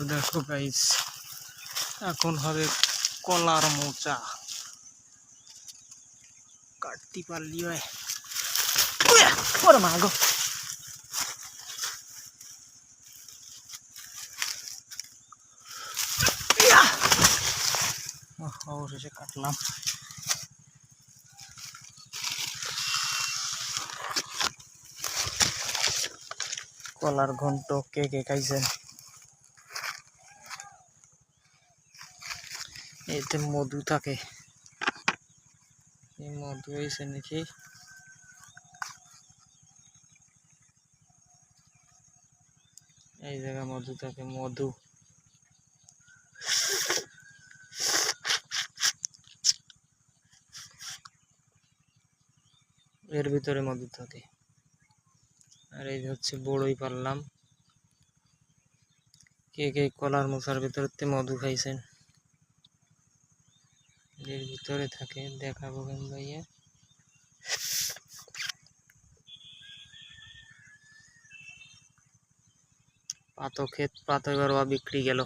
তো দেখো গাইস, এখন হবে কলার মোচা। কাটতে পারলি হয় ওরে মা গো। অবশেষে কাটলাম। কলার ঘন্ট কে কে খাইছেন? এতে মধু থাকে, এই মধু হয়েছে নাকি? এই জায়গা মধু থাকে, মধু। এর ভিতরে মধু থাকে। আর এই হচ্ছে বড়ই পারলাম। কে কে কলার মোচার ভিতরে মধু খাইছেন? এর ভিতরে থাকে, দেখাবো কেন ভাইয়া। পাতো ক্ষেত পাতো এবার বিক্রি গেল।